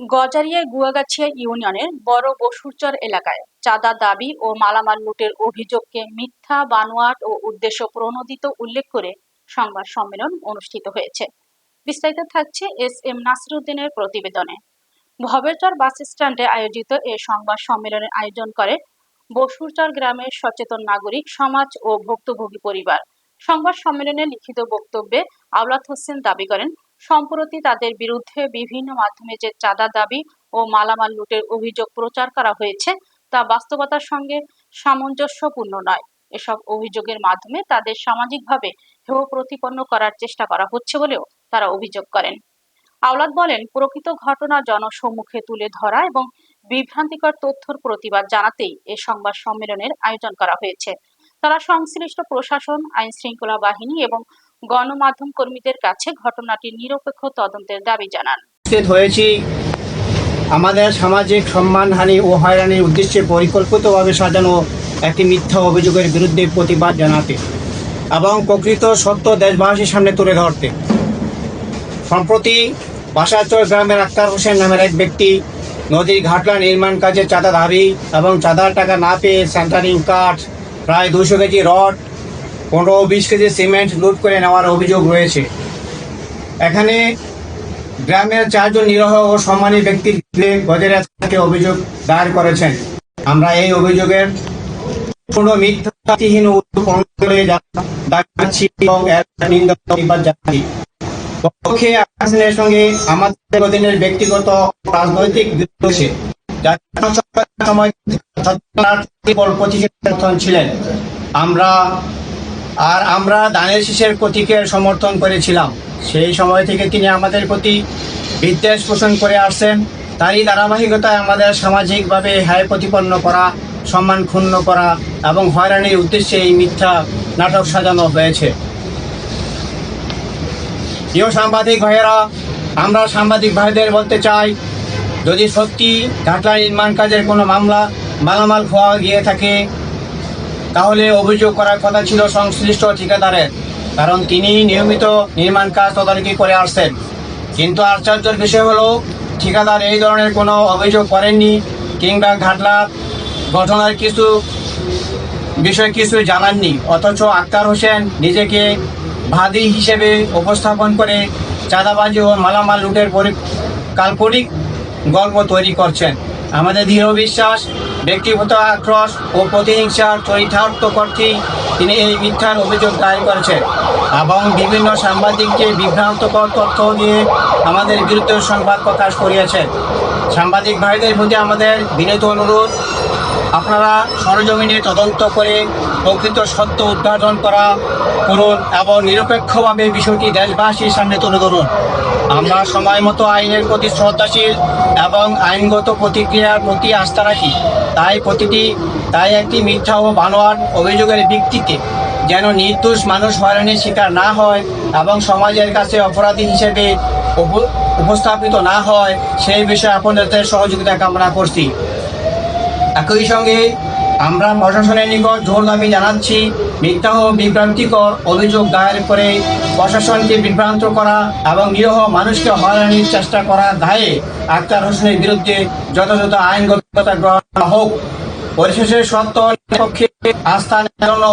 গজারিয়ার গুয়াগাছিয়া ইউনিয়নের বড় বসুরচর এলাকায় চাঁদা দাবি ও মালামাল লুটের অভিযোগকে মিথ্যা, বানোয়াট ও উদ্দেশ্য প্রণোদিত উল্লেখ করে সংবাদ সম্মেলন অনুষ্ঠিত হয়েছে। বিস্তারিত থাকছে এস.এম. নাসিরউদ্দিনের প্রতিবেদনে। ভবেরচর বাস স্ট্যান্ডে আয়োজিত এ সংবাদ সম্মেলনের আয়োজন করে বসুরচর গ্রামের সচেতন নাগরিক সমাজ ও ভুক্তভোগী পরিবার। সংবাদ সম্মেলনে লিখিত বক্তব্যে আওলাদ হোসেন দাবি করেন, সম্প্রতি তাদের বিরুদ্ধে বিভিন্ন মাধ্যমে যে চাঁদা দাবি ও মালামাল লুটের অভিযোগ প্রচার করা হয়েছে তা বাস্তবতার সঙ্গে সামঞ্জস্যপূর্ণ নয়। এসব অভিযোগের মাধ্যমে তাদের সামাজিকভাবে হেয় প্রতিপন্ন করার চেষ্টা করা হচ্ছে বলেও তারা অভিযোগ করেন। আওলাদ বলেন, প্রকৃত ঘটনা জনসম্মুখে তুলে ধরা এবং বিভ্রান্তিকর তথ্যর প্রতিবাদ জানাতেই এ সংবাদ সম্মেলনের আয়োজন করা হয়েছে। তারা সংশ্লিষ্ট প্রশাসন, আইন শৃঙ্খলা বাহিনী এবং গণমাধ্যম কর্মীদের কাছে ঘটনাটির নিরপেক্ষ তদন্তের দাবি জানান। হয়েছি আমাদের সামাজিক সম্মানহানি ও হয়রানির উদ্দেশ্যে পরিকল্পিতভাবে সাজানো একটি মিথ্যা অভিযোগের বিরুদ্ধে প্রতিবাদ জানাতে এবং প্রকৃত সত্য দেশবাসীর সামনে তুলে ধরতে। সম্প্রতি বাসাচর গ্রামের আক্তার হোসেন নামের এক ব্যক্তি নদীর ঘাটলা নির্মাণ কাজে চাঁদা দাবি এবং চাঁদার টাকা না পেয়ে সেন্টারিং কাঠ, প্রায় 200 কেজি রড, 15-20 কেজি সিমেন্ট লুট করে নেওয়ার অভিযোগ রয়েছে। এখানে গ্রামের 4 জন নিরীহ ও সম্মানী ব্যক্তি গজেরিয়া থেকে অভিযোগ দায়ের করেছেন। আমরা এই অভিযোগের কোনো মিথ্যাহীন আকাশের সঙ্গে আমাদের অধীনের ব্যক্তিগত রাজনৈতিক বিদ্বেষে ছিলেন। আমরা দানের শীষের প্রতীকের সমর্থন করেছিলাম। সেই সময় থেকে তিনি আমাদের প্রতি বিদ্বেষ পোষণ করে আসছেন। তারই ধারাবাহিকতায় আমাদের সামাজিকভাবে হায় প্রতিপন্ন করা, সম্মান ক্ষুণ্ণ করা এবং হয়রানির উদ্দেশ্যে এই মিথ্যা নাটক সাজানো হয়েছে। প্রিয় সাংবাদিক ভাইয়েরা, আমরা সাংবাদিক ভাইদের বলতে চাই, যদি সত্যি ঘাটলা নির্মাণ কাজের কোনো মালামাল খোয়া গিয়ে থাকে তাহলে অভিযোগ করার কথা ছিল সংশ্লিষ্ট ঠিকাদারের, কারণ তিনি নিয়মিত নির্মাণ কাজ তদারকি করে আসছেন। কিন্তু আশ্চর্যের বিষয় হলো ঠিকাদার এই ধরনের কোনো অভিযোগ করেননি কিংবা ঘাটলার ঘটনার কিছু জানাননি। অথচ আক্তার হোসেন নিজেকে বাদী হিসেবে উপস্থাপন করে চাঁদাবাজি ও মালামাল লুটের কাল্পনিক গল্প তৈরি করছেন। আমাদের দৃঢ় বিশ্বাস, ব্যক্তিগত আক্রোশ ও প্রতিহিংসার চরিতার্থ করতেই তিনি এই মিথ্যার অভিযোগ দায়ের করেছেন এবং বিভিন্ন সাংবাদিককে বিভ্রান্তকর তথ্য দিয়ে আমাদের বিরুদ্ধে সংবাদ প্রকাশ করিয়েছেন। সাংবাদিক ভাইদের প্রতি আমাদের বিনীত অনুরোধ, আপনারা সরেজমিনে তদন্ত করে প্রকৃত সত্য উদ্ঘাটন করুন এবং নিরপেক্ষভাবে বিষয়টি দেশবাসীর সামনে তুলে ধরুন। আমরা সময় মতো আইনের প্রতি শ্রদ্ধাশীল এবং আইনগত প্রতিক্রিয়ার প্রতি আস্থা রাখি। তাই একটি মিথ্যা ও বানোয়াট অভিযোগের ভিত্তিতে যেন নির্দোষ মানুষ হয়রানির শিকার না হয় এবং সমাজের কাছে অপরাধী হিসেবে উপস্থাপিত না হয়, সেই বিষয়ে আপনাদের সহযোগিতা কামনা করছি। একই সঙ্গে আমরা প্রশাসনের নিকট জোর দাবি জানাচ্ছি, মিথ্যা ও বিভ্রান্তিকর অভিযোগ দায়ের করে প্রশাসনকে বিভ্রান্ত করা এবং নিরীহ মানুষকে হয়রানির চেষ্টা করার দায়ে আক্তার হোসেনের বিরুদ্ধে যথাযথ আইনগত ব্যবস্থা গ্রহণ হোক। পরিশেষে সত্য পক্ষে আস্থা জন্য